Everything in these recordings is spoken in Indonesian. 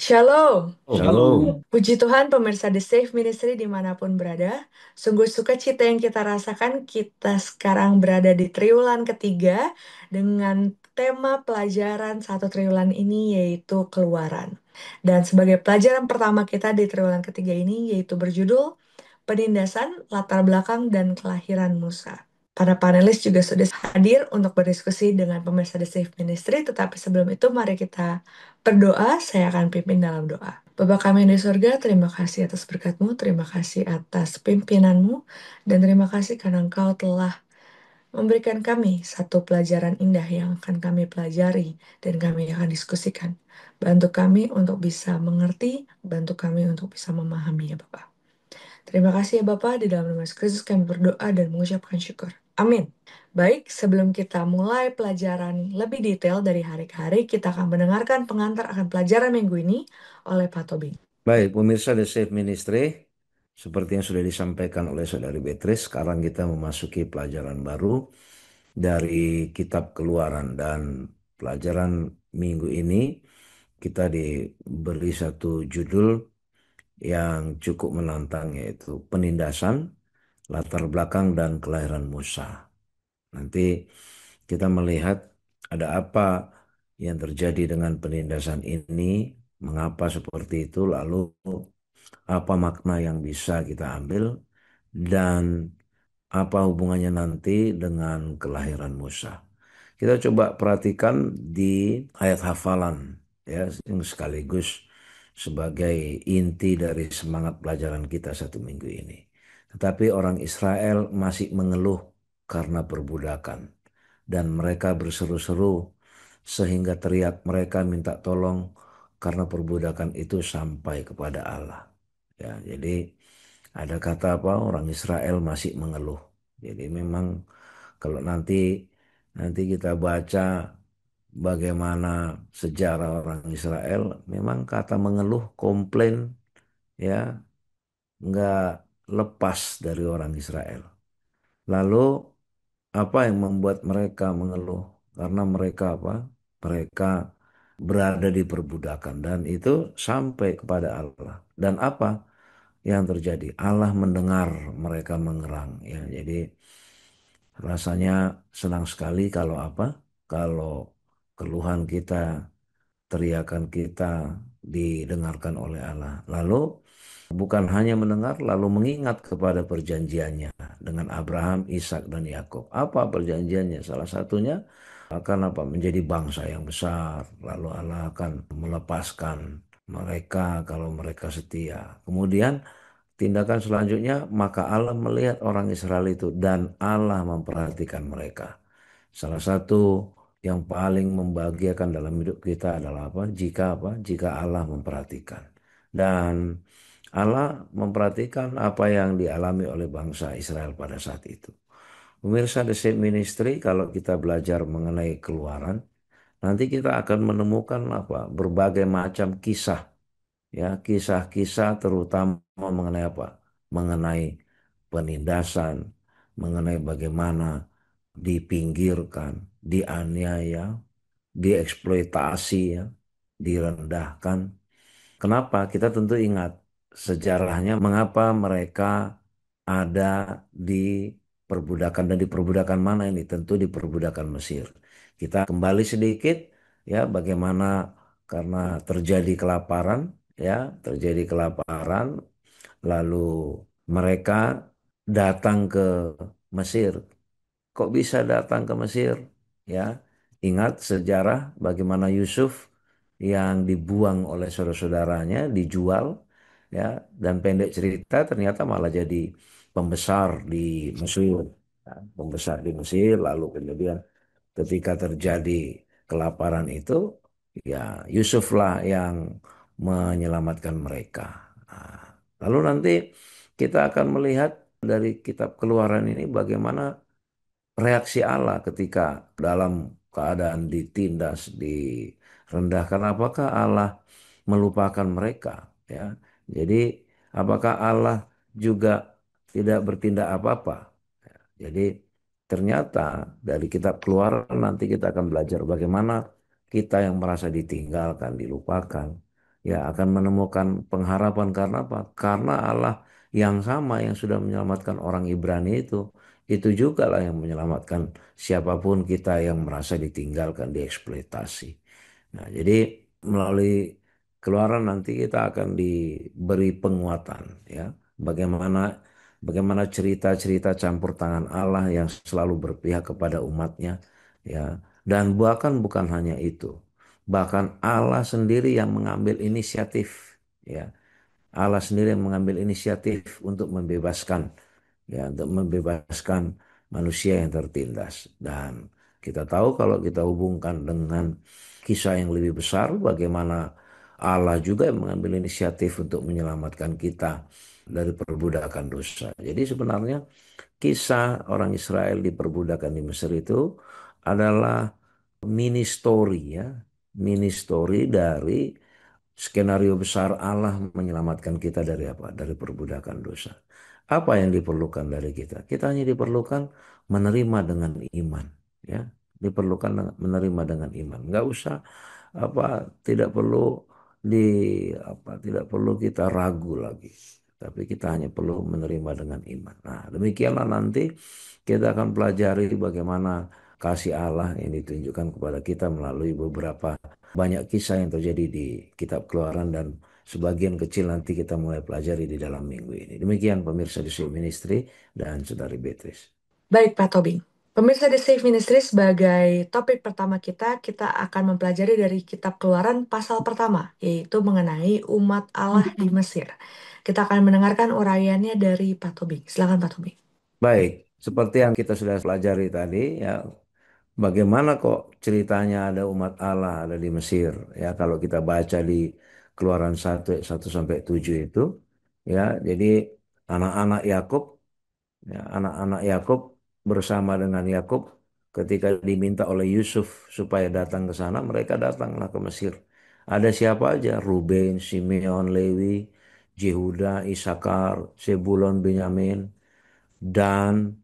Shalom. Shalom. Puji Tuhan pemirsa The Safe Ministry dimanapun berada. Sungguh sukacita yang kita rasakan, kita sekarang berada di triwulan ketiga dengan tema pelajaran satu triwulan ini yaitu keluaran. Dan sebagai pelajaran pertama kita di triwulan ketiga ini yaitu berjudul Penindasan, Latar Belakang, dan Kelahiran Musa. Para panelis juga sudah hadir untuk berdiskusi dengan pemirsa The Safe Ministry, tetapi sebelum itu mari kita berdoa. Saya akan pimpin dalam doa. Bapa kami yang di surga, terima kasih atas berkat-Mu, terima kasih atas pimpinan-Mu, dan terima kasih karena Engkau telah memberikan kami satu pelajaran indah yang akan kami pelajari dan kami akan diskusikan. Bantu kami untuk bisa mengerti, bantu kami untuk bisa memahami ya Bapak. Terima kasih ya Bapak, di dalam nama Yesus Kristus kami berdoa dan mengucapkan syukur. Amin. Baik, sebelum kita mulai pelajaran lebih detail dari hari ke hari, kita akan mendengarkan pengantar akan pelajaran minggu ini oleh Pak Tobing. Baik, pemirsa The Safe Ministry, seperti yang sudah disampaikan oleh Saudari Beatrice, sekarang kita memasuki pelajaran baru dari Kitab Keluaran dan pelajaran minggu ini kita diberi satu judul yang cukup menantang yaitu penindasan, latar belakang dan kelahiran Musa. Nanti kita melihat ada apa yang terjadi dengan penindasan ini, mengapa seperti itu, lalu apa makna yang bisa kita ambil, dan apa hubungannya nanti dengan kelahiran Musa. Kita coba perhatikan di ayat hafalan, ya, yang sekaligus sebagai inti dari semangat pelajaran kita satu minggu ini. Tetapi orang Israel masih mengeluh karena perbudakan, dan mereka berseru-seru sehingga teriak mereka minta tolong karena perbudakan itu sampai kepada Allah. Ya, jadi ada kata apa? Orang Israel masih mengeluh. Jadi memang kalau nanti kita baca bagaimana sejarah orang Israel, memang kata mengeluh, komplain, ya, nggak lepas dari orang Israel. Lalu apa yang membuat mereka mengeluh? Karena mereka apa? Mereka berada di perbudakan dan itu sampai kepada Allah. Dan apa yang terjadi? Allah mendengar mereka mengerang, ya. Jadi rasanya senang sekali kalau apa? Kalau keluhan kita, teriakan kita didengarkan oleh Allah. Lalu bukan hanya mendengar, lalu mengingat kepada perjanjiannya dengan Abraham, Ishak dan Yakub. Apa perjanjiannya? Salah satunya akan apa? Menjadi bangsa yang besar. Lalu Allah akan melepaskan mereka kalau mereka setia. Kemudian tindakan selanjutnya, maka Allah melihat orang Israel itu dan Allah memperhatikan mereka. Salah satu yang paling membahagiakan dalam hidup kita adalah apa? Jika Allah memperhatikan. Dan Allah memperhatikan apa yang dialami oleh bangsa Israel pada saat itu. Pemirsa The Saint Ministry, kalau kita belajar mengenai keluaran, nanti kita akan menemukan apa? Berbagai macam kisah, ya, kisah-kisah terutama mengenai apa? Mengenai penindasan, mengenai bagaimana dipinggirkan, dianiaya, dieksploitasi, ya, direndahkan. Kenapa? Kita tentu ingat sejarahnya mengapa mereka ada di perbudakan, dan di perbudakan mana ini? Tentu di perbudakan Mesir. Kita kembali sedikit, ya, bagaimana karena terjadi kelaparan, ya, terjadi kelaparan, lalu mereka datang ke Mesir. Kok bisa datang ke Mesir? Ya, ingat sejarah bagaimana Yusuf yang dibuang oleh saudara-saudaranya, dijual, ya, dan pendek cerita ternyata malah jadi pembesar di Mesir. Ya, pembesar di Mesir, lalu kemudian ketika terjadi kelaparan itu, ya, Yusuflah yang menyelamatkan mereka. Nah, lalu nanti kita akan melihat dari kitab Keluaran ini bagaimana reaksi Allah ketika dalam keadaan ditindas, direndahkan. Apakah Allah melupakan mereka? Ya, jadi apakah Allah juga tidak bertindak apa-apa? Jadi ternyata dari kitab Keluaran nanti kita akan belajar bagaimana kita yang merasa ditinggalkan, dilupakan, ya akan menemukan pengharapan karena apa? Karena Allah yang sama yang sudah menyelamatkan orang Ibrani itu juga lah yang menyelamatkan siapapun kita yang merasa ditinggalkan, dieksploitasi. Nah, jadi melalui keluaran nanti kita akan diberi penguatan, ya. Bagaimana bagaimana cerita-cerita campur tangan Allah yang selalu berpihak kepada umatnya, ya. Dan bahkan bukan hanya itu. Bahkan Allah sendiri yang mengambil inisiatif, ya. Allah sendiri yang mengambil inisiatif untuk membebaskan, ya, untuk membebaskan manusia yang tertindas. Dan kita tahu kalau kita hubungkan dengan kisah yang lebih besar, bagaimana Allah juga yang mengambil inisiatif untuk menyelamatkan kita dari perbudakan dosa. Jadi sebenarnya kisah orang Israel diperbudakan di Mesir itu adalah mini story, ya, mini story dari skenario besar Allah menyelamatkan kita dari apa? Dari perbudakan dosa. Apa yang diperlukan dari kita? Kita hanya diperlukan menerima dengan iman, ya. Diperlukan menerima dengan iman. Nggak usah apa, tidak perlu di tidak perlu kita ragu lagi. Tapi kita hanya perlu menerima dengan iman. Nah, demikianlah nanti kita akan pelajari bagaimana kasih Allah yang ditunjukkan kepada kita melalui beberapa banyak kisah yang terjadi di Kitab Keluaran, dan sebagian kecil nanti kita mulai pelajari di dalam minggu ini. Demikian pemirsa di Sweet Ministry dan Saudari Beatrice. Baik, Pak Tobing. Pemirsa The Safe Ministry, sebagai topik pertama kita akan mempelajari dari Kitab Keluaran pasal pertama, yaitu mengenai umat Allah di Mesir. Kita akan mendengarkan uraiannya dari Pak Tobing. Silakan, Pak Tobing. Baik, seperti yang kita sudah pelajari tadi, ya, bagaimana kok ceritanya ada umat Allah ada di Mesir, ya, kalau kita baca di Keluaran 1 ayat 1 sampai 7 itu, ya, jadi anak-anak Yakub, ya, anak-anak Yakub bersama dengan Yakub ketika diminta oleh Yusuf supaya datang ke sana, mereka datanglah ke Mesir. Ada siapa aja? Ruben, Simeon, Lewi, Yehuda, Isakar, Zebulon, Benyamin, Dan,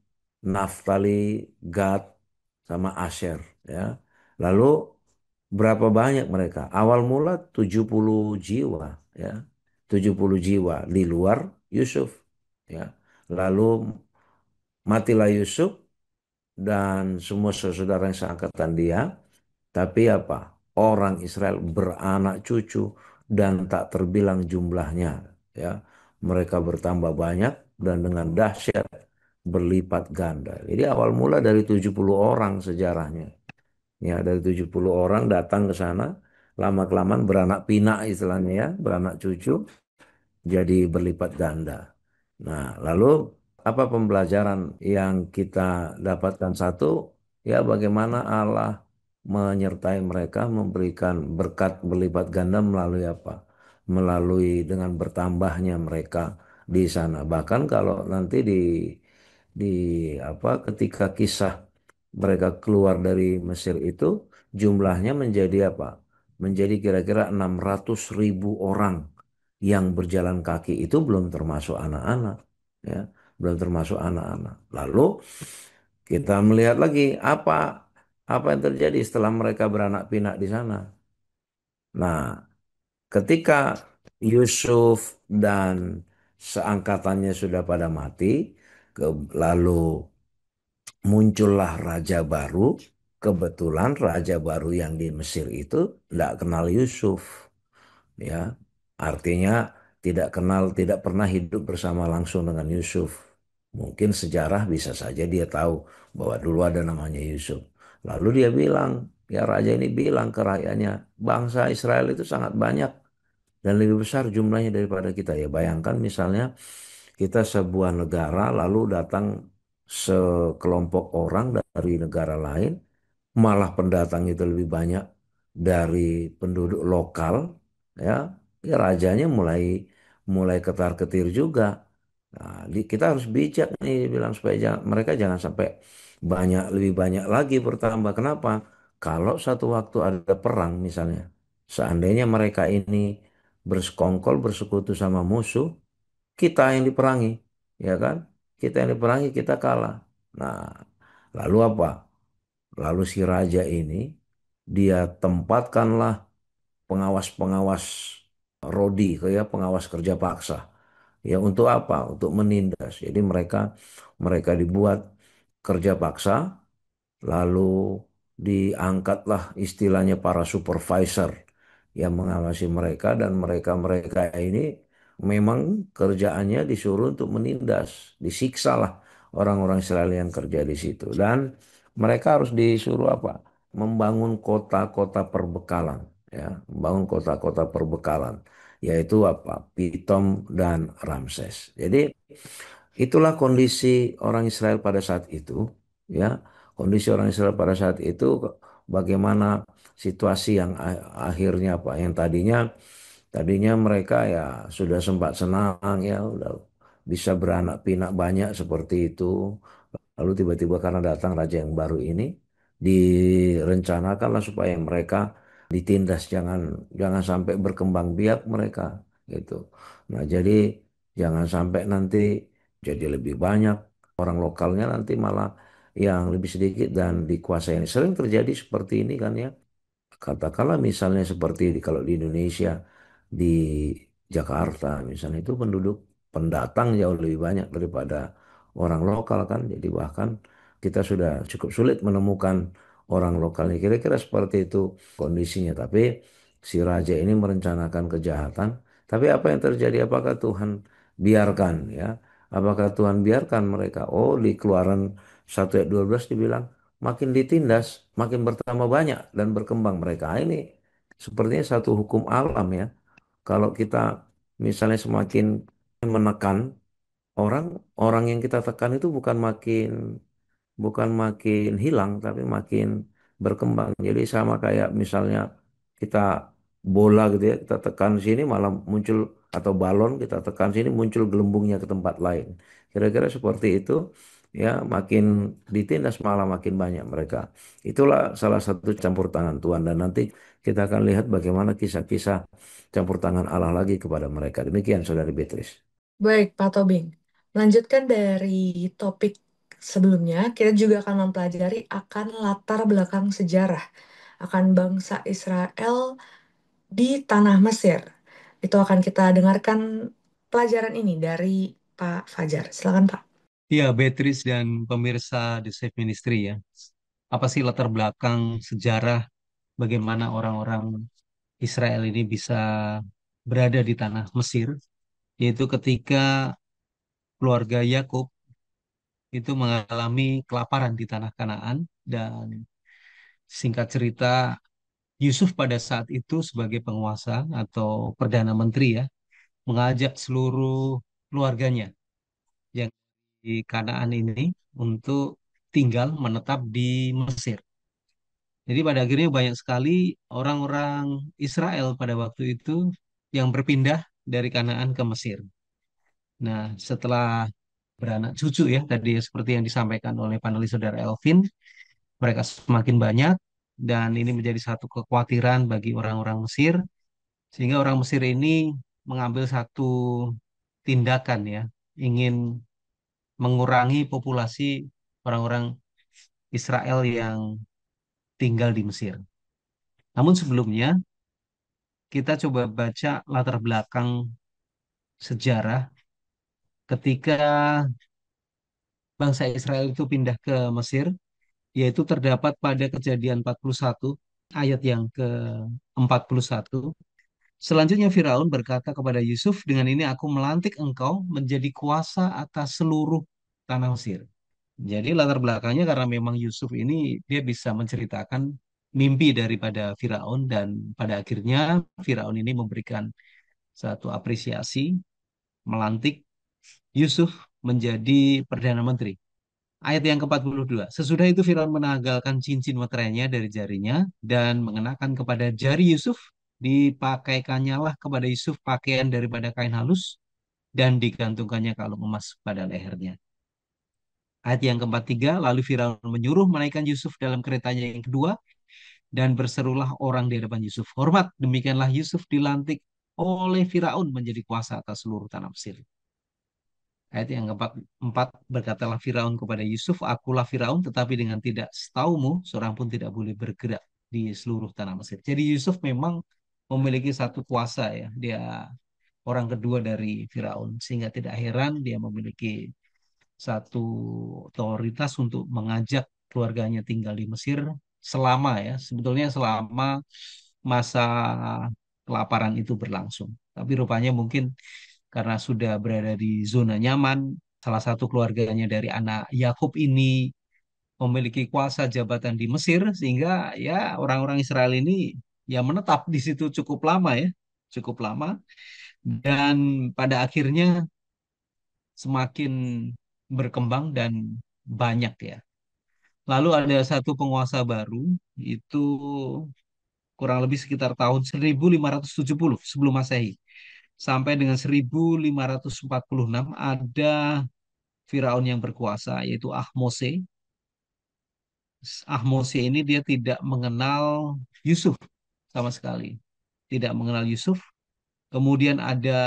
Naftali, Gad, sama Asher, ya. Lalu berapa banyak mereka? Awal mula 70 jiwa, ya. 70 jiwa di luar Yusuf, ya. Lalu matilah Yusuf dan semua saudara yang seangkatan dia. Tapi apa? Orang Israel beranak cucu dan tak terbilang jumlahnya, ya. Mereka bertambah banyak dan dengan dahsyat berlipat ganda. Jadi awal mula dari 70 orang sejarahnya. Ya, dari 70 orang datang ke sana, lama-kelamaan beranak pinak istilahnya, ya, beranak cucu jadi berlipat ganda. Nah, lalu apa pembelajaran yang kita dapatkan? Satu, ya, bagaimana Allah menyertai mereka, memberikan berkat berlipat ganda melalui apa? Melalui dengan bertambahnya mereka di sana. Bahkan kalau nanti di ketika kisah mereka keluar dari Mesir itu jumlahnya menjadi apa? Menjadi kira-kira 600.000 orang yang berjalan kaki, itu belum termasuk anak-anak, ya, belum termasuk anak-anak. Lalu kita melihat lagi apa yang terjadi setelah mereka beranak pinak di sana. Nah, ketika Yusuf dan seangkatannya sudah pada mati, lalu muncullah raja baru. Kebetulan raja baru yang di Mesir itu tidak kenal Yusuf, ya, artinya tidak kenal, tidak pernah hidup bersama langsung dengan Yusuf. Mungkin sejarah bisa saja dia tahu bahwa dulu ada namanya Yusuf. Lalu dia bilang, ya, raja ini bilang ke rakyatnya, bangsa Israel itu sangat banyak dan lebih besar jumlahnya daripada kita. Ya, bayangkan misalnya kita sebuah negara lalu datang sekelompok orang dari negara lain, malah pendatang itu lebih banyak dari penduduk lokal, ya, ya, rajanya mulai mulai ketar-ketir juga. Nah, kita harus bijak nih bilang supaya mereka jangan sampai lebih banyak lagi bertambah. Kenapa? Kalau satu waktu ada perang misalnya, seandainya mereka ini bersekongkol bersekutu sama musuh, kita yang diperangi, ya kan? Kita yang diperangi, kita kalah. Nah, lalu apa? Lalu si raja ini dia tempatkanlah pengawas-pengawas Rodi, kayak pengawas kerja paksa. Ya untuk apa? Untuk menindas. Jadi mereka mereka dibuat kerja paksa, lalu diangkatlah istilahnya para supervisor yang mengawasi mereka, dan mereka-mereka ini memang kerjaannya disuruh untuk menindas, disiksa lah orang-orang Israel yang kerja di situ. Dan mereka harus disuruh apa? Membangun kota-kota perbekalan, ya, membangun kota-kota perbekalan, yaitu apa? Pitom dan Ramses. Jadi itulah kondisi orang Israel pada saat itu, ya. Kondisi orang Israel pada saat itu, bagaimana situasi yang akhirnya apa? Yang tadinya mereka ya sudah sempat senang, ya, udah bisa beranak pinak banyak seperti itu. Lalu tiba-tiba karena datang raja yang baru ini, direncanakanlah supaya mereka ditindas, jangan jangan sampai berkembang biak mereka, gitu. Nah, jadi jangan sampai nanti jadi lebih banyak, orang lokalnya nanti malah yang lebih sedikit dan dikuasai. Sering terjadi seperti ini kan, ya. Katakanlah misalnya seperti kalau di Indonesia, di Jakarta misalnya, itu penduduk pendatang jauh lebih banyak daripada orang lokal kan. Jadi bahkan kita sudah cukup sulit menemukan orang lokalnya. Kira-kira seperti itu kondisinya. Tapi si raja ini merencanakan kejahatan. Tapi apa yang terjadi? Apakah Tuhan biarkan, ya? Apakah Tuhan biarkan mereka? Oh, di Keluaran 1 ayat 12 dibilang makin ditindas, makin bertambah banyak dan berkembang mereka. Ini sepertinya satu hukum alam, ya. Kalau kita misalnya semakin menekan orang, orang yang kita tekan itu bukan makin hilang, tapi makin berkembang. Jadi sama kayak misalnya kita bola gitu, ya, kita tekan sini malah muncul, atau balon kita tekan sini muncul gelembungnya ke tempat lain. Kira-kira seperti itu, ya, makin ditindas malah makin banyak mereka. Itulah salah satu campur tangan Tuhan, dan nanti kita akan lihat bagaimana kisah-kisah campur tangan Allah lagi kepada mereka. Demikian, Saudari Beatrice. Baik, Pak Tobing. Melanjutkan dari topik sebelumnya, kita juga akan mempelajari akan latar belakang sejarah akan bangsa Israel di tanah Mesir. Itu akan kita dengarkan pelajaran ini dari Pak Fajar. Silakan, Pak. Ya, Beatrice dan pemirsa The Safe Ministry ya. Apa sih latar belakang sejarah bagaimana orang-orang Israel ini bisa berada di tanah Mesir? Yaitu ketika keluarga Yakub itu mengalami kelaparan di tanah Kanaan, dan singkat cerita Yusuf pada saat itu sebagai penguasa atau perdana menteri ya, mengajak seluruh keluarganya yang di Kanaan ini untuk tinggal menetap di Mesir. Jadi pada akhirnya banyak sekali orang-orang Israel pada waktu itu yang berpindah dari Kanaan ke Mesir. Nah, setelah beranak cucu ya tadi ya, seperti yang disampaikan oleh panelis saudara Elvin, mereka semakin banyak, dan ini menjadi satu kekhawatiran bagi orang-orang Mesir, sehingga orang Mesir ini mengambil satu tindakan ya, ingin mengurangi populasi orang-orang Israel yang tinggal di Mesir. Namun sebelumnya kita coba baca latar belakang sejarah ketika bangsa Israel itu pindah ke Mesir, yaitu terdapat pada Kejadian 41 ayat yang ke-41. Selanjutnya Firaun berkata kepada Yusuf, dengan ini aku melantik engkau menjadi kuasa atas seluruh tanah Mesir. Jadi latar belakangnya karena memang Yusuf ini dia bisa menceritakan mimpi daripada Firaun, dan pada akhirnya Firaun ini memberikan satu apresiasi, melantik Yusuf menjadi perdana menteri. Ayat yang ke-42. Sesudah itu Firaun menanggalkan cincin meterainya dari jarinya dan mengenakan kepada jari Yusuf, dipakaikannya lah kepada Yusuf pakaian daripada kain halus dan digantungkannya kalung emas pada lehernya. Ayat yang ke-43. Lalu Firaun menyuruh menaikkan Yusuf dalam keretanya yang kedua, dan berserulah orang di hadapan Yusuf, hormat, demikianlah Yusuf dilantik oleh Firaun menjadi kuasa atas seluruh tanah Mesir. Ayat yang keempat, berkatalah Firaun kepada Yusuf, akulah Firaun, tetapi dengan tidak setaumu, seorang pun tidak boleh bergerak di seluruh tanah Mesir. Jadi Yusuf memang memiliki satu kuasa ya. Dia orang kedua dari Firaun, sehingga tidak heran dia memiliki satu otoritas untuk mengajak keluarganya tinggal di Mesir selama ya, sebetulnya selama masa kelaparan itu berlangsung. Tapi rupanya mungkin karena sudah berada di zona nyaman, salah satu keluarganya dari anak Yakub ini memiliki kuasa jabatan di Mesir, sehingga ya orang-orang Israel ini ya menetap di situ cukup lama ya, cukup lama, dan pada akhirnya semakin berkembang dan banyak ya. Lalu ada satu penguasa baru, itu kurang lebih sekitar tahun 1570 sebelum Masehi. Sampai dengan 1546 ada Firaun yang berkuasa, yaitu Ahmose. Ahmose ini dia tidak mengenal Yusuf sama sekali. Tidak mengenal Yusuf. Kemudian ada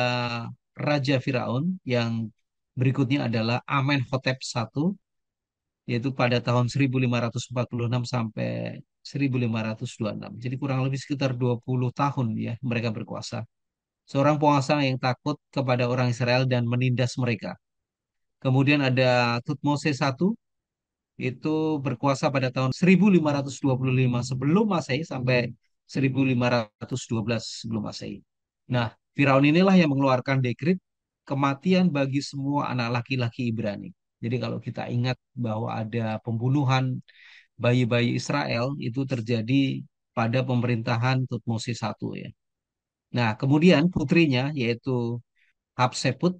Raja Firaun yang berikutnya adalah Amenhotep I, yaitu pada tahun 1546 sampai 1526. Jadi kurang lebih sekitar 20 tahun ya mereka berkuasa. Seorang penguasa yang takut kepada orang Israel dan menindas mereka. Kemudian ada Tutmose I, itu berkuasa pada tahun 1525 sebelum Masehi sampai 1512 sebelum Masehi. Nah, Firaun inilah yang mengeluarkan dekrit kematian bagi semua anak laki-laki Ibrani. Jadi kalau kita ingat bahwa ada pembunuhan bayi-bayi Israel itu terjadi pada pemerintahan Tutmosis I ya. Nah, kemudian putrinya yaitu Hatshepsut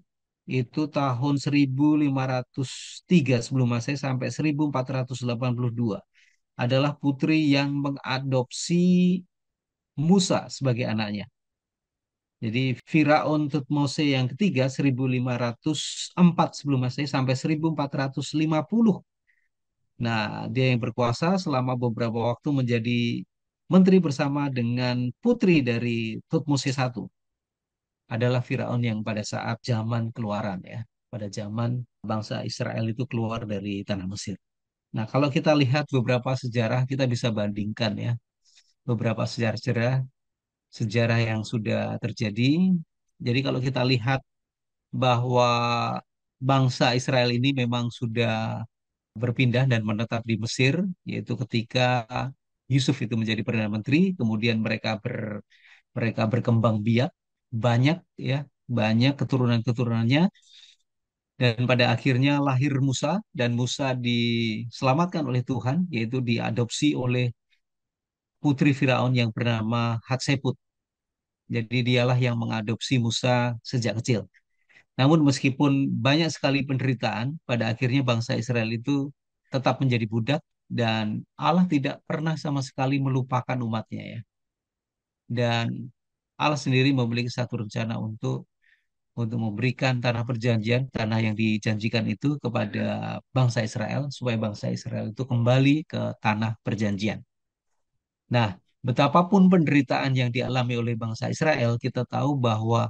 itu tahun 1503 sebelum Masehi sampai 1482 adalah putri yang mengadopsi Musa sebagai anaknya. Jadi Firaun Tutmose yang ketiga 1504 sebelum Masehi sampai 1450. Nah, dia yang berkuasa selama beberapa waktu menjadi menteri bersama dengan putri dari Tutmosis I. Adalah Firaun yang pada saat zaman keluaran ya. Pada zaman bangsa Israel itu keluar dari tanah Mesir. Nah, kalau kita lihat beberapa sejarah, kita bisa bandingkan ya. Beberapa sejarah-sejarah sejarah yang sudah terjadi. Jadi kalau kita lihat bahwa bangsa Israel ini memang sudah berpindah dan menetap di Mesir, yaitu ketika Yusuf itu menjadi perdana menteri, kemudian mereka berkembang biak, banyak ya, banyak keturunan-keturunannya, dan pada akhirnya lahir Musa, dan Musa diselamatkan oleh Tuhan, yaitu diadopsi oleh putri Firaun yang bernama Hatshepsut. Jadi dialah yang mengadopsi Musa sejak kecil. Namun meskipun banyak sekali penderitaan, pada akhirnya bangsa Israel itu tetap menjadi budak dan Allah tidak pernah sama sekali melupakan umatnya ya. Dan Allah sendiri memiliki satu rencana untuk memberikan tanah perjanjian, tanah yang dijanjikan itu kepada bangsa Israel supaya bangsa Israel itu kembali ke tanah perjanjian. Nah, betapapun penderitaan yang dialami oleh bangsa Israel, kita tahu bahwa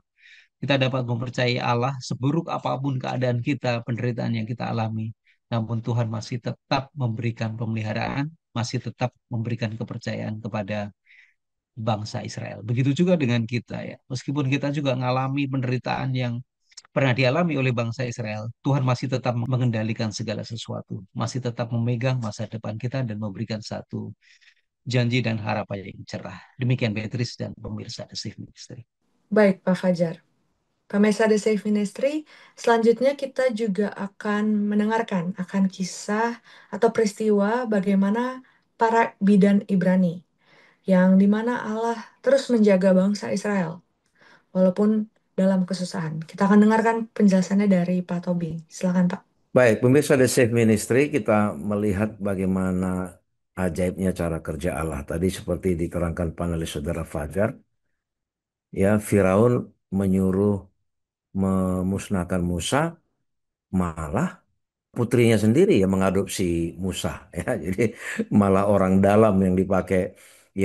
kita dapat mempercayai Allah seburuk apapun keadaan kita, penderitaan yang kita alami. Namun Tuhan masih tetap memberikan pemeliharaan, masih tetap memberikan kepercayaan kepada bangsa Israel. Begitu juga dengan kita ya. Meskipun kita juga mengalami penderitaan yang pernah dialami oleh bangsa Israel, Tuhan masih tetap mengendalikan segala sesuatu, masih tetap memegang masa depan kita dan memberikan satu janji dan harapan yang cerah. Demikian Beatrice dan pemirsa The Safe Ministry. Baik, Pak Fajar. Pemirsa The Safe Ministry, selanjutnya kita juga akan mendengarkan akan kisah atau peristiwa bagaimana para bidan Ibrani, yang dimana Allah terus menjaga bangsa Israel, walaupun dalam kesusahan. Kita akan dengarkan penjelasannya dari Pak Tobing. Silakan, Pak. Baik, pemirsa The Safe Ministry, kita melihat bagaimana ajaibnya cara kerja Allah. Tadi seperti diterangkan panelis saudara Fajar, ya Firaun menyuruh memusnahkan Musa, malah putrinya sendiri yang mengadopsi Musa, ya. Jadi malah orang dalam yang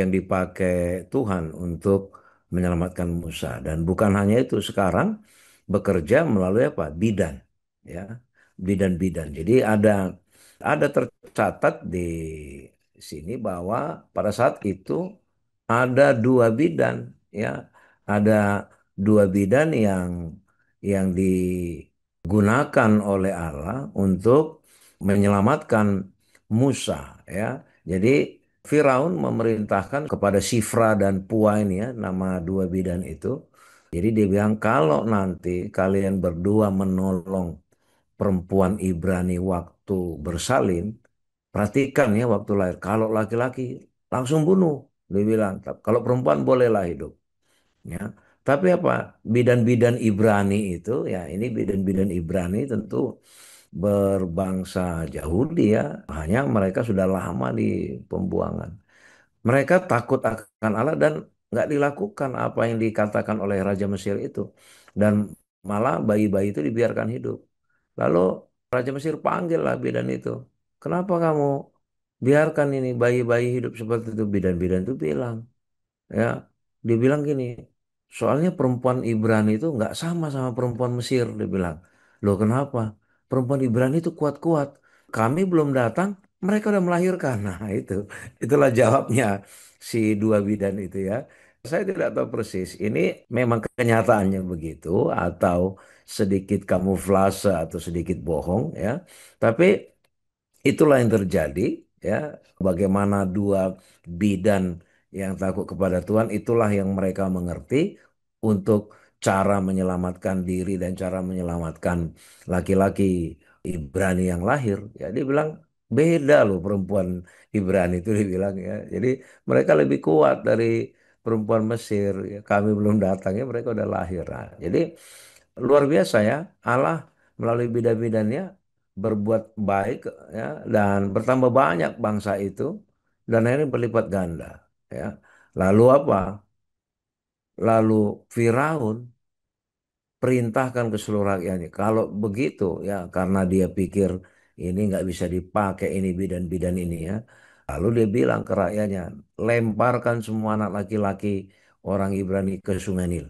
dipakai Tuhan untuk menyelamatkan Musa. Dan bukan hanya itu, sekarang bekerja melalui apa? Bidan, ya. Bidan-bidan. Jadi ada tercatat di sini bahwa pada saat itu ada dua bidan ya ada dua bidan yang digunakan oleh Allah untuk menyelamatkan Musa, ya. Jadi Firaun memerintahkan kepada Sifra dan Pua ini, ya, nama dua bidan itu. Jadi dia bilang kalau nanti kalian berdua menolong perempuan Ibrani waktu bersalin, perhatikan ya waktu lahir. Kalau laki-laki langsung bunuh, dia bilang. Kalau perempuan bolehlah hidup. Ya. Tapi apa? Bidan-bidan Ibrani itu, ya ini bidan-bidan Ibrani tentu berbangsa Yahudi, ya. Hanya mereka sudah lama di pembuangan. Mereka takut akan Allah dan nggak dilakukan apa yang dikatakan oleh Raja Mesir itu. Dan malah bayi-bayi itu dibiarkan hidup. Lalu Raja Mesir panggil lah bidan itu. Kenapa kamu biarkan ini bayi-bayi hidup seperti itu? Bidan-bidan itu bilang, ya, dia bilang gini, soalnya perempuan Ibrani itu nggak sama perempuan Mesir, dia bilang. Loh kenapa? Perempuan Ibrani itu kuat-kuat. Kami belum datang, mereka udah melahirkan. Nah itulah jawabnya si dua bidan itu, ya. Saya tidak tahu persis, ini memang kenyataannya begitu atau sedikit kamuflase atau sedikit bohong, ya. Tapi itulah yang terjadi, ya. Bagaimana dua bidan yang takut kepada Tuhan, itulah yang mereka mengerti untuk cara menyelamatkan diri dan cara menyelamatkan laki-laki Ibrani yang lahir. Ya, dia bilang beda loh perempuan Ibrani itu, dibilang, ya. Jadi mereka lebih kuat dari perempuan Mesir. Ya, kami belum datang, ya mereka udah lahir. Nah, jadi luar biasa, ya, Allah melalui bidan-bidannya berbuat baik, ya, dan bertambah banyak bangsa itu dan akhirnya berlipat ganda, ya. Lalu apa? Lalu Firaun perintahkan ke seluruh rakyatnya. Kalau begitu, ya, karena dia pikir ini nggak bisa dipakai ini bidan-bidan ini, ya. Lalu dia bilang ke rakyatnya, lemparkan semua anak laki-laki orang Ibrani ke Sungai Nil.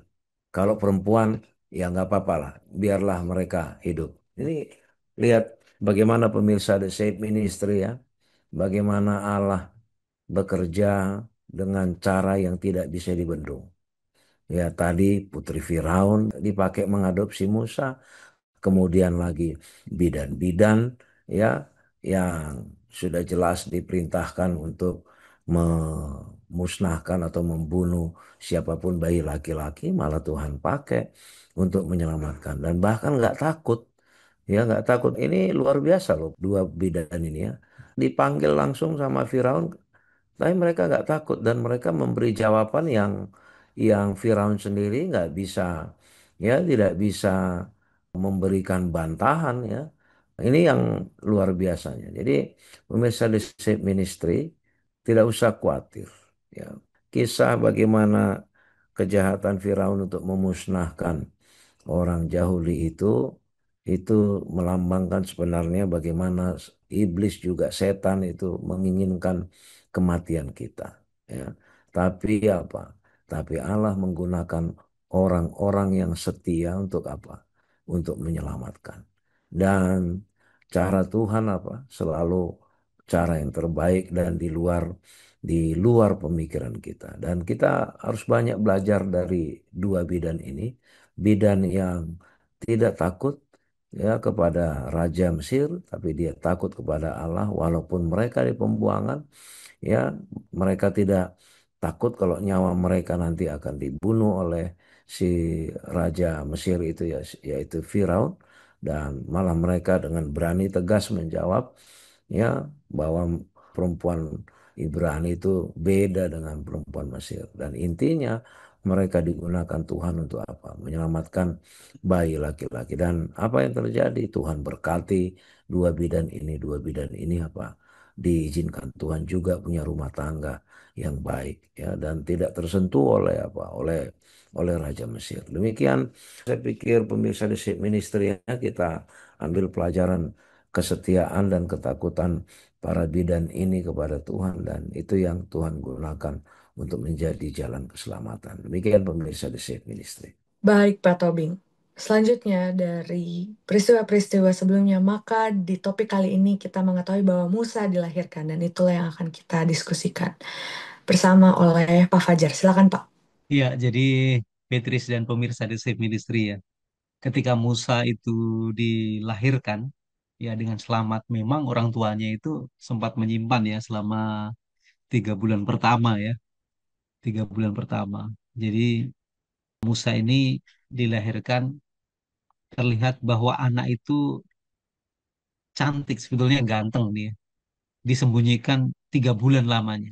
Kalau perempuan, ya nggak apa-apa lah, biarlah mereka hidup. Ini lihat bagaimana pemirsa The Safe Ministry, ya, bagaimana Allah bekerja dengan cara yang tidak bisa dibendung. Ya tadi Putri Firaun dipakai mengadopsi Musa, kemudian lagi bidan-bidan, ya, yang sudah jelas diperintahkan untuk memusnahkan atau membunuh siapapun bayi laki-laki, malah Tuhan pakai untuk menyelamatkan dan bahkan nggak takut, ya nggak takut. Ini luar biasa loh dua bidan ini, ya, dipanggil langsung sama Firaun tapi mereka nggak takut dan mereka memberi jawaban yang Firaun sendiri nggak bisa, ya tidak bisa memberikan bantahan, ya. Ini yang luar biasanya. Jadi pemirsa di Safe Ministry tidak usah khawatir, ya. Kisah bagaimana kejahatan Firaun untuk memusnahkan orang Yahudi itu melambangkan sebenarnya bagaimana iblis juga setan itu menginginkan kematian kita, ya. Tapi apa? Tapi Allah menggunakan orang-orang yang setia untuk apa? Untuk menyelamatkan. Dan cara Tuhan apa? Selalu cara yang terbaik dan di luar pemikiran kita. Dan kita harus banyak belajar dari dua bidan ini. Bidan yang tidak takut, ya, kepada Raja Mesir, tapi dia takut kepada Allah walaupun mereka di pembuangan, ya, mereka tidak takut kalau nyawa mereka nanti akan dibunuh oleh si Raja Mesir itu, ya, yaitu Firaun, dan malah mereka dengan berani tegas menjawab, ya, bahwa perempuan Ibrani itu beda dengan perempuan Mesir dan intinya mereka digunakan Tuhan untuk apa? Menyelamatkan bayi laki-laki. Dan apa yang terjadi? Tuhan berkati dua bidan ini apa? Diizinkan Tuhan juga punya rumah tangga yang baik, ya, dan tidak tersentuh oleh apa? Oleh Raja Mesir. Demikian saya pikir pemirsa di ministry, ya, kita ambil pelajaran kesetiaan dan ketakutan para bidan ini kepada Tuhan dan itu yang Tuhan gunakan untuk menjadi jalan keselamatan. Demikian pemirsa di Safe Ministry. Baik, Pak Tobing. Selanjutnya dari peristiwa-peristiwa sebelumnya, maka di topik kali ini kita mengetahui bahwa Musa dilahirkan dan itulah yang akan kita diskusikan bersama oleh Pak Fajar. Silakan, Pak. Ya, jadi Beatrice dan pemirsa The Safe Ministry ya. Ketika Musa itu dilahirkan, ya dengan selamat, memang orang tuanya itu sempat menyimpan ya selama 3 bulan pertama ya, 3 bulan pertama. Jadi Musa ini dilahirkan, terlihat bahwa anak itu cantik, sebetulnya ganteng dia. Disembunyikan 3 bulan lamanya.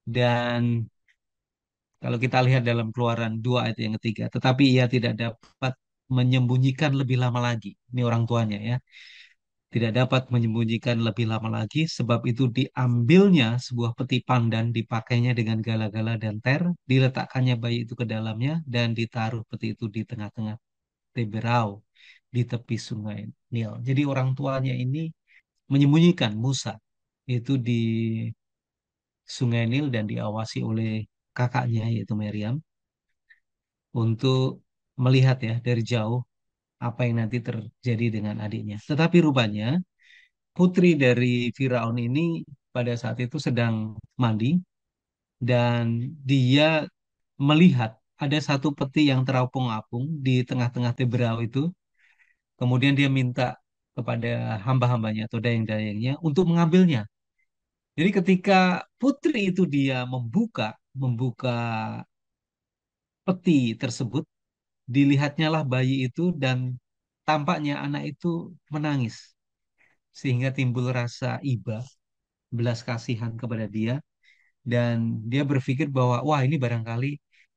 Dan kalau kita lihat dalam Keluaran 2 ayat yang ketiga, tetapi ia tidak dapat menyembunyikan lebih lama lagi. Ini orang tuanya ya. Tidak dapat menyembunyikan lebih lama lagi, sebab itu diambilnya sebuah peti pandan, dipakainya dengan gala-gala dan ter, diletakkannya bayi itu ke dalamnya, dan ditaruh peti itu di tengah-tengah Teberau, di tepi sungai Nil. Jadi orang tuanya ini menyembunyikan Musa itu di sungai Nil dan diawasi oleh kakaknya yaitu Miriam untuk melihat ya dari jauh apa yang nanti terjadi dengan adiknya. Tetapi rupanya putri dari Firaun ini pada saat itu sedang mandi dan dia melihat ada satu peti yang terapung-apung di tengah-tengah Teberau itu. Kemudian dia minta kepada hamba-hambanya atau dayang-dayangnya untuk mengambilnya. Jadi ketika putri itu dia membuka membuka peti tersebut, dilihatnya lah bayi itu dan tampaknya anak itu menangis sehingga timbul rasa iba, belas kasihan kepada dia dan dia berpikir bahwa wah ini barangkali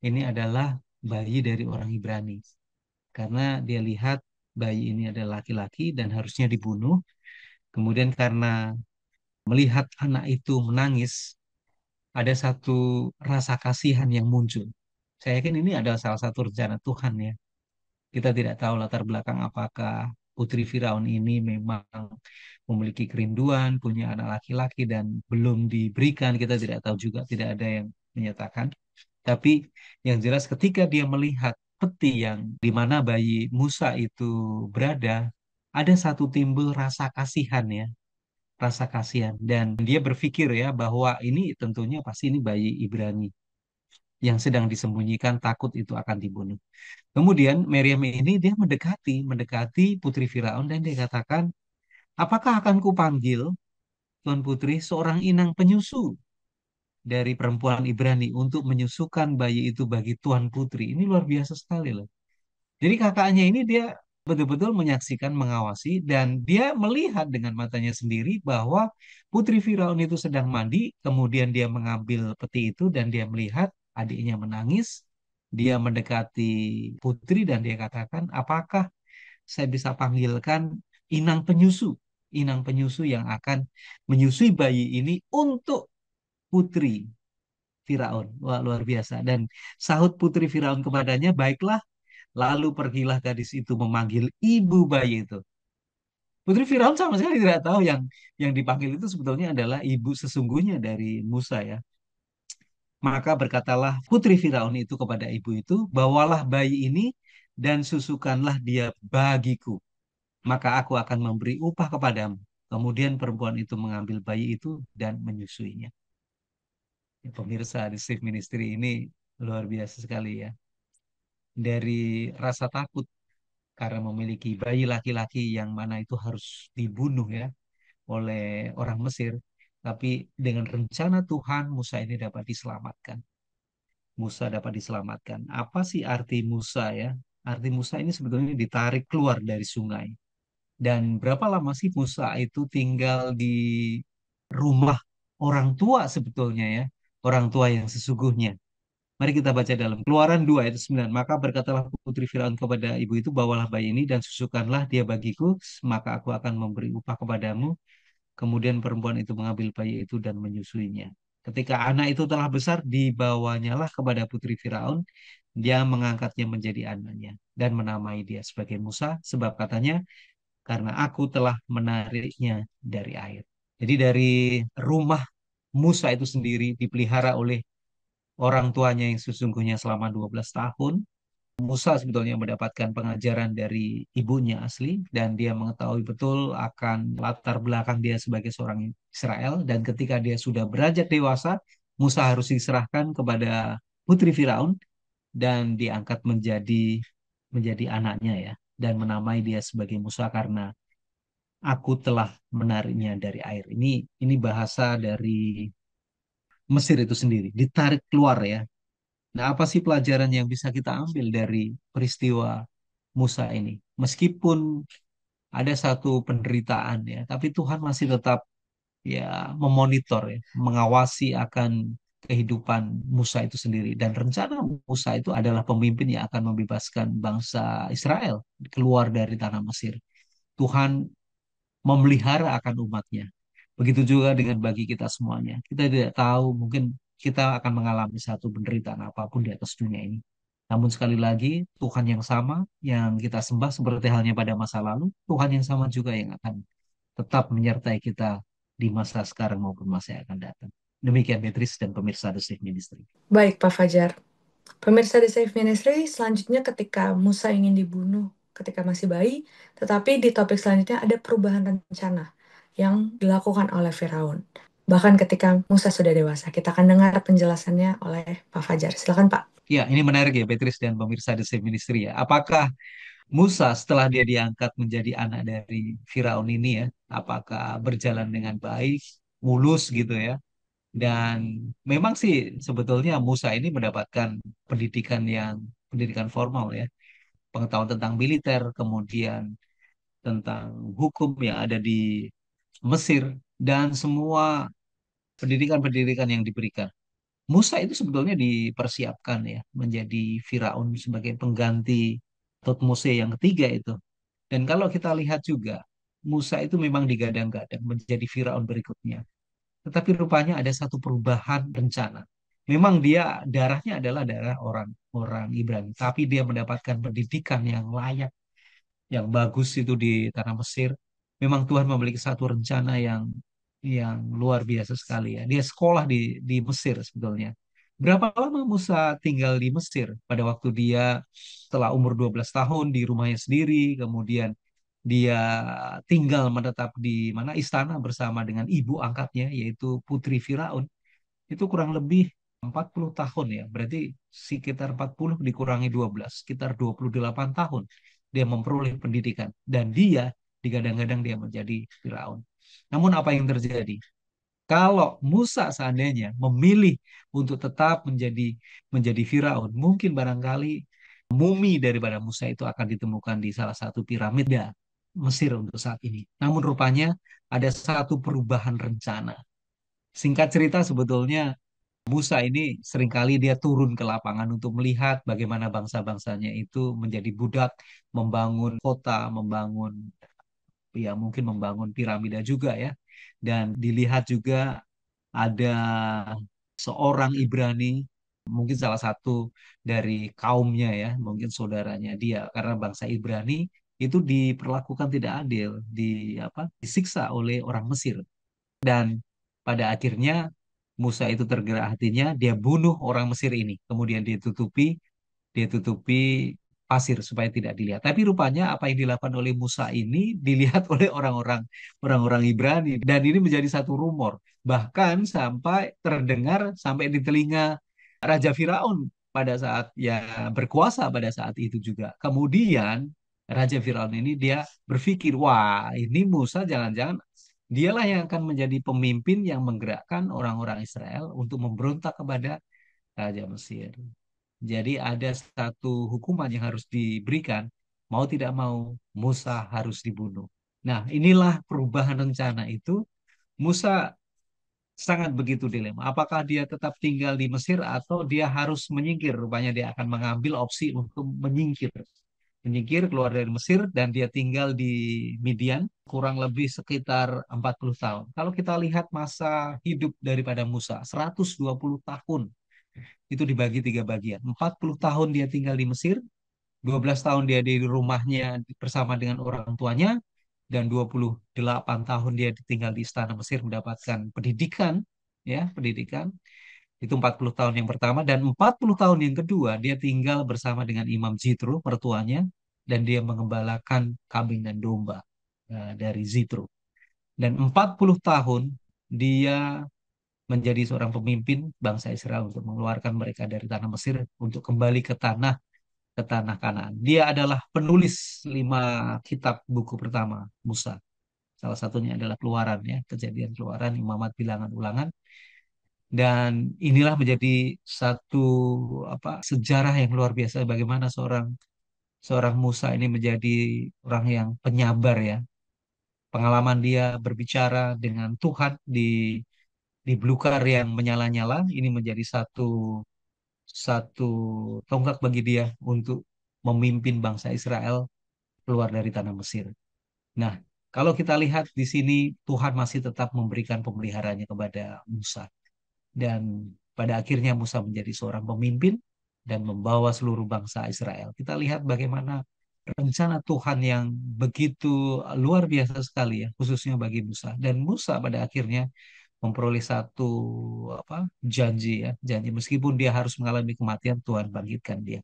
ini adalah bayi dari orang Ibrani karena dia lihat bayi ini adalah laki-laki dan harusnya dibunuh. Kemudian karena melihat anak itu menangis, ada satu rasa kasihan yang muncul. Saya yakin ini adalah salah satu rencana Tuhan ya. Kita tidak tahu latar belakang apakah putri Firaun ini memang memiliki kerinduan, punya anak laki-laki dan belum diberikan. Kita tidak tahu juga, tidak ada yang menyatakan. Tapi yang jelas ketika dia melihat peti yang di mana bayi Musa itu berada, ada satu timbul rasa kasihan ya, rasa kasihan. Dan dia berpikir ya bahwa ini tentunya pasti ini bayi Ibrani yang sedang disembunyikan, takut itu akan dibunuh. Kemudian Maryam ini dia mendekati putri Firaun dan dia katakan, apakah akan kupanggil Tuan Putri seorang inang penyusu dari perempuan Ibrani untuk menyusukan bayi itu bagi Tuan Putri. Ini luar biasa sekali loh. Jadi kakaknya ini dia betul-betul menyaksikan, mengawasi, dan dia melihat dengan matanya sendiri bahwa Putri Firaun itu sedang mandi, kemudian dia mengambil peti itu dan dia melihat adiknya menangis. Dia mendekati Putri dan dia katakan, apakah saya bisa panggilkan inang penyusu, inang penyusu yang akan menyusui bayi ini untuk Putri Firaun. Wah, luar biasa. Dan sahut Putri Firaun kepadanya, baiklah. Lalu pergilah gadis itu memanggil ibu bayi itu. Putri Firaun sama sekali tidak tahu yang dipanggil itu sebetulnya adalah ibu sesungguhnya dari Musa ya. Maka berkatalah Putri Firaun itu kepada ibu itu, bawalah bayi ini dan susukanlah dia bagiku. Maka aku akan memberi upah kepadamu. Kemudian perempuan itu mengambil bayi itu dan menyusuinya. Ya, pemirsa di Safe Ministry ini luar biasa sekali ya. Dari rasa takut karena memiliki bayi laki-laki yang mana itu harus dibunuh ya oleh orang Mesir. Tapi dengan rencana Tuhan, Musa ini dapat diselamatkan. Musa dapat diselamatkan. Apa sih arti Musa ya? Arti Musa ini sebetulnya ditarik keluar dari sungai. Dan berapa lama sih Musa itu tinggal di rumah orang tua sebetulnya ya? Orang tua yang sesungguhnya. Mari kita baca dalam Keluaran 2 ayat 9. Maka berkatalah putri Firaun kepada ibu itu, bawalah bayi ini dan susukanlah dia bagiku, maka aku akan memberi upah kepadamu. Kemudian perempuan itu mengambil bayi itu dan menyusuinya. Ketika anak itu telah besar, dibawanyalah kepada putri Firaun. Dia mengangkatnya menjadi anaknya dan menamai dia sebagai Musa, sebab katanya, karena aku telah menariknya dari air. Jadi dari rumah Musa itu sendiri dipelihara oleh orang tuanya yang sesungguhnya selama 12 tahun. Musa sebetulnya mendapatkan pengajaran dari ibunya asli dan dia mengetahui betul akan latar belakang dia sebagai seorang Israel dan ketika dia sudah beranjak dewasa, Musa harus diserahkan kepada putri Firaun dan diangkat menjadi anaknya ya, dan menamai dia sebagai Musa karena aku telah menariknya dari air. Ini bahasa dari Mesir itu sendiri, ditarik keluar ya. Nah, apa sih pelajaran yang bisa kita ambil dari peristiwa Musa ini? Meskipun ada satu penderitaan ya, tapi Tuhan masih tetap ya memonitor ya, mengawasi akan kehidupan Musa itu sendiri. Dan rencana Musa itu adalah pemimpin yang akan membebaskan bangsa Israel keluar dari tanah Mesir. Tuhan memelihara akan umatnya. Begitu juga dengan bagi kita semuanya. Kita tidak tahu, mungkin kita akan mengalami satu penderitaan apapun di atas dunia ini. Namun sekali lagi, Tuhan yang sama yang kita sembah seperti halnya pada masa lalu, Tuhan yang sama juga yang akan tetap menyertai kita di masa sekarang maupun masa yang akan datang. Demikian Beatrice dan pemirsa The Safe Ministry. Baik, Pak Fajar. Pemirsa di Safe Ministry, selanjutnya ketika Musa ingin dibunuh ketika masih bayi, tetapi di topik selanjutnya ada perubahan rencana yang dilakukan oleh Firaun. Bahkan ketika Musa sudah dewasa, kita akan dengar penjelasannya oleh Pak Fajar. Silakan, Pak. Ya, ini menarik ya Beatrice dan pemirsa The Safe Ministry ya. Apakah Musa setelah dia diangkat menjadi anak dari Firaun ini ya, apakah berjalan dengan baik, mulus gitu ya? Dan memang sih sebetulnya Musa ini mendapatkan pendidikan formal ya, pengetahuan tentang militer, kemudian tentang hukum yang ada di Mesir dan semua pendidikan-pendidikan yang diberikan. Musa itu sebetulnya dipersiapkan ya menjadi Firaun sebagai pengganti Tutmose yang ketiga itu. Dan kalau kita lihat juga, Musa itu memang digadang-gadang menjadi Firaun berikutnya. Tetapi rupanya ada satu perubahan rencana. Memang dia darahnya adalah darah orang Ibrani, tapi dia mendapatkan pendidikan yang layak, yang bagus itu di tanah Mesir. Memang Tuhan memiliki satu rencana yang luar biasa sekali ya. Dia sekolah di Mesir sebetulnya. Berapa lama Musa tinggal di Mesir? Pada waktu dia setelah umur 12 tahun di rumahnya sendiri, kemudian dia tinggal menetap di mana istana bersama dengan ibu angkatnya yaitu Putri Firaun. Itu kurang lebih 40 tahun ya. Berarti sekitar 40 dikurangi 12, sekitar 28 tahun dia memperoleh pendidikan dan dia digadang-gadang dia menjadi Firaun. Namun apa yang terjadi? Kalau Musa seandainya memilih untuk tetap menjadi Firaun, mungkin barangkali mumi daripada Musa itu akan ditemukan di salah satu piramida Mesir untuk saat ini. Namun rupanya ada satu perubahan rencana. Singkat cerita sebetulnya Musa ini seringkali dia turun ke lapangan untuk melihat bagaimana bangsa-bangsanya itu menjadi budak, membangun kota, membangun ya mungkin membangun piramida juga ya. Dan dilihat juga ada seorang Ibrani, mungkin salah satu dari kaumnya ya, mungkin saudaranya dia, karena bangsa Ibrani itu diperlakukan tidak adil, disiksa oleh orang Mesir. Dan pada akhirnya Musa itu tergerak hatinya, dia bunuh orang Mesir ini, kemudian dia tutupi pasir supaya tidak dilihat. Tapi rupanya apa yang dilakukan oleh Musa ini dilihat oleh orang-orang Ibrani dan ini menjadi satu rumor. Bahkan sampai terdengar sampai di telinga Raja Firaun pada saat ya berkuasa pada saat itu juga. Kemudian Raja Firaun ini dia berpikir, wah ini Musa jangan-jangan dialah yang akan menjadi pemimpin yang menggerakkan orang-orang Israel untuk memberontak kepada Raja Mesir. Jadi ada satu hukuman yang harus diberikan, mau tidak mau Musa harus dibunuh. Nah, inilah perubahan rencana itu. Musa sangat begitu dilema. Apakah dia tetap tinggal di Mesir atau dia harus menyingkir? Rupanya dia akan mengambil opsi untuk menyingkir. Menyingkir keluar dari Mesir dan dia tinggal di Midian kurang lebih sekitar 40 tahun. Kalau kita lihat masa hidup daripada Musa, 120 tahun itu dibagi tiga bagian. 40 tahun dia tinggal di Mesir, 12 tahun dia di rumahnya bersama dengan orang tuanya, dan 28 tahun dia tinggal di istana Mesir mendapatkan pendidikan, ya, pendidikan. Itu 40 tahun yang pertama, dan 40 tahun yang kedua dia tinggal bersama dengan Imam Zitro, mertuanya, dan dia mengembalakan kambing dan domba dari Zitro. Dan 40 tahun dia menjadi seorang pemimpin bangsa Israel untuk mengeluarkan mereka dari tanah Mesir untuk kembali ke tanah Kanaan. Dia adalah penulis 5 kitab buku pertama Musa. Salah satunya adalah Keluaran ya, Kejadian, Keluaran, Imamat, Bilangan, Ulangan. Dan inilah menjadi satu sejarah yang luar biasa bagaimana seorang seorang Musa ini menjadi orang yang penyabar ya. Pengalaman dia berbicara dengan Tuhan di belukar yang menyala-nyala ini menjadi satu satu tonggak bagi dia untuk memimpin bangsa Israel keluar dari tanah Mesir. Nah, kalau kita lihat di sini Tuhan masih tetap memberikan pemeliharaannya kepada Musa. Dan pada akhirnya Musa menjadi seorang pemimpin dan membawa seluruh bangsa Israel. Kita lihat bagaimana rencana Tuhan yang begitu luar biasa sekali ya, khususnya bagi Musa. Dan Musa pada akhirnya memperoleh satu janji ya, janji meskipun dia harus mengalami kematian, Tuhan bangkitkan dia.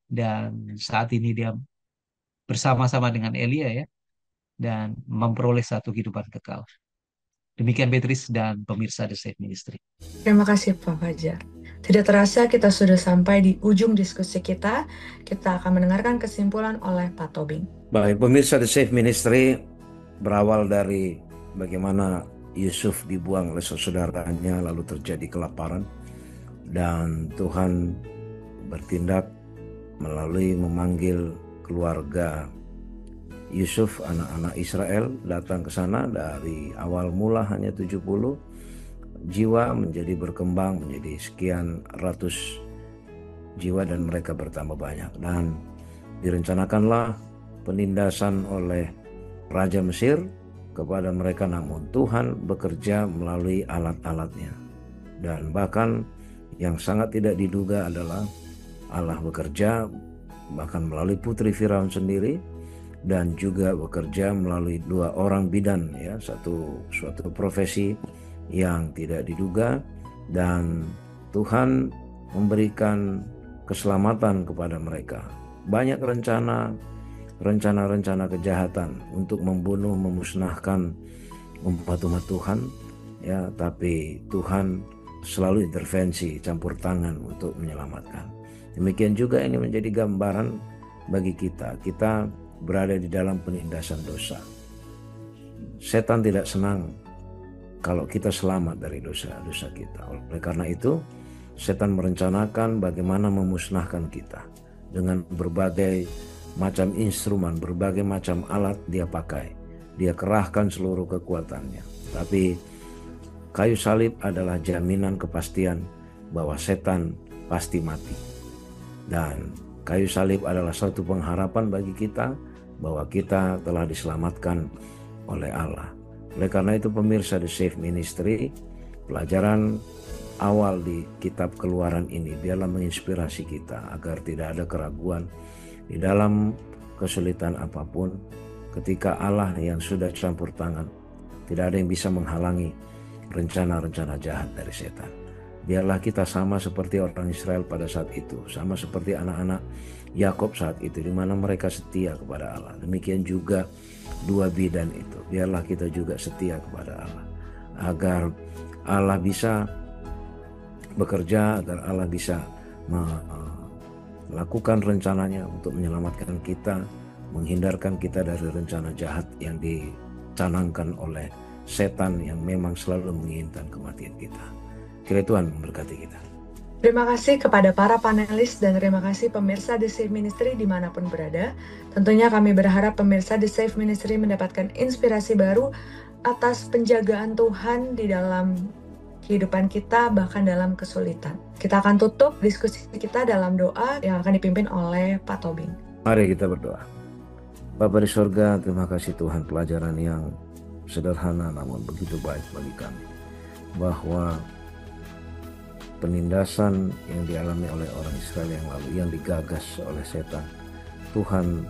Dan saat ini dia bersama-sama dengan Elia ya, dan memperoleh satu kehidupan kekal. Demikian Beatrice dan pemirsa The Safe Ministry. Terima kasih Pak Fajar. Tidak terasa kita sudah sampai di ujung diskusi kita. Kita akan mendengarkan kesimpulan oleh Pak Tobing. Baik, pemirsa The Safe Ministry, berawal dari bagaimana Yusuf dibuang oleh saudaranya lalu terjadi kelaparan, dan Tuhan bertindak melalui memanggil keluarga Yusuf, anak-anak Israel datang ke sana. Dari awal mula hanya 70 jiwa menjadi berkembang menjadi sekian ratus jiwa dan mereka bertambah banyak. Dan direncanakanlah penindasan oleh Raja Mesir kepada mereka, namun Tuhan bekerja melalui alat-alatnya. Dan bahkan yang sangat tidak diduga adalah Allah bekerja bahkan melalui putri Firaun sendiri, dan juga bekerja melalui 2 orang bidan ya, suatu profesi yang tidak diduga, dan Tuhan memberikan keselamatan kepada mereka. Banyak rencana kejahatan untuk membunuh, memusnahkan umat Tuhan ya, tapi Tuhan selalu intervensi, campur tangan untuk menyelamatkan. Demikian juga ini menjadi gambaran bagi kita. Kita berada di dalam penindasan dosa. Setan tidak senang kalau kita selamat dari dosa-dosa kita. Oleh karena itu, setan merencanakan bagaimana memusnahkan kita dengan berbagai macam instrumen, berbagai macam alat dia pakai. Dia kerahkan seluruh kekuatannya. Tapi kayu salib adalah jaminan kepastian bahwa setan pasti mati. Dan kayu salib adalah satu pengharapan bagi kita bahwa kita telah diselamatkan oleh Allah. Oleh karena itu pemirsa The Safe Ministry, pelajaran awal di kitab Keluaran ini biarlah menginspirasi kita agar tidak ada keraguan di dalam kesulitan apapun. Ketika Allah yang sudah campur tangan, tidak ada yang bisa menghalangi rencana-rencana jahat dari setan. Biarlah kita sama seperti orang Israel pada saat itu, sama seperti anak-anak Yakub saat itu, di mana mereka setia kepada Allah. Demikian juga 2 bidan itu, biarlah kita juga setia kepada Allah, agar Allah bisa bekerja, agar Allah bisa melakukan rencananya untuk menyelamatkan kita, menghindarkan kita dari rencana jahat yang dicanangkan oleh setan yang memang selalu menginginkan kematian kita. Kiranya Tuhan memberkati kita. Terima kasih kepada para panelis dan terima kasih pemirsa The Safe Ministry dimanapun berada. Tentunya kami berharap pemirsa The Safe Ministry mendapatkan inspirasi baru atas penjagaan Tuhan di dalam kehidupan kita, bahkan dalam kesulitan. Kita akan tutup diskusi kita dalam doa yang akan dipimpin oleh Pak Tobing. Mari kita berdoa. Bapa di sorga, terima kasih Tuhan, pelajaran yang sederhana namun begitu baik bagi kami, bahwa penindasan yang dialami oleh orang Israel yang lalu, yang digagas oleh setan, Tuhan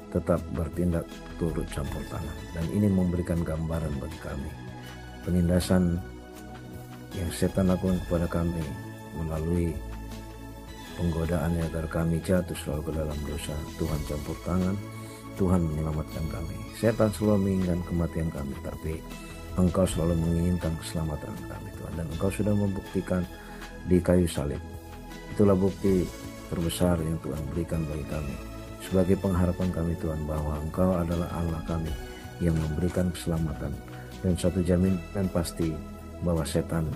tetap bertindak turut campur tangan. Dan ini memberikan gambaran bagi kami, penindasan yang setan lakukan kepada kami melalui penggodaannya agar kami jatuh selalu ke dalam dosa. Tuhan campur tangan, Tuhan menyelamatkan kami. Setan selalu menginginkan kematian kami, tapi Engkau selalu menginginkan keselamatan kami Tuhan, dan Engkau sudah membuktikan di kayu salib. Itulah bukti terbesar yang Tuhan berikan bagi kami sebagai pengharapan kami Tuhan, bahwa Engkau adalah Allah kami yang memberikan keselamatan, dan satu jaminan pasti bahwa setan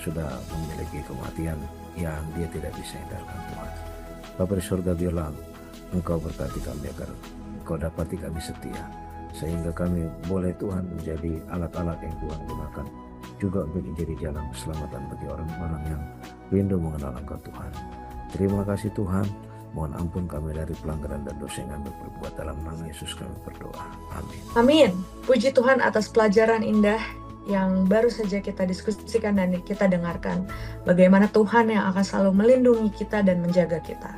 sudah memiliki kematian yang dia tidak bisa hindarkan Tuhan. Bapa di surga, biarlah Engkau berkati kami agar Engkau dapati kami setia, sehingga kami boleh Tuhan menjadi alat-alat yang Tuhan gunakan juga untuk menjadi jalan keselamatan bagi orang-orang yang rindu mengenal Engkau Tuhan. Terima kasih Tuhan. Mohon ampun kami dari pelanggaran dan dosa yang kami perbuat. Dalam nama Yesus kami berdoa. Amin. Amin. Puji Tuhan atas pelajaran indah yang baru saja kita diskusikan dan kita dengarkan. Bagaimana Tuhan yang akan selalu melindungi kita dan menjaga kita.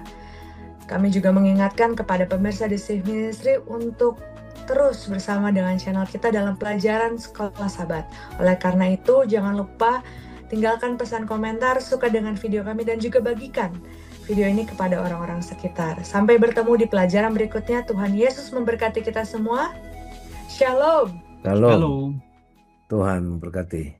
Kami juga mengingatkan kepada pemirsa di Safe Ministry untuk terus bersama dengan channel kita dalam pelajaran Sekolah Sabat. Oleh karena itu, jangan lupa tinggalkan pesan komentar, suka dengan video kami, dan juga bagikan video ini kepada orang-orang sekitar. Sampai bertemu di pelajaran berikutnya. Tuhan Yesus memberkati kita semua. Shalom. Shalom. Halo. Tuhan memberkati.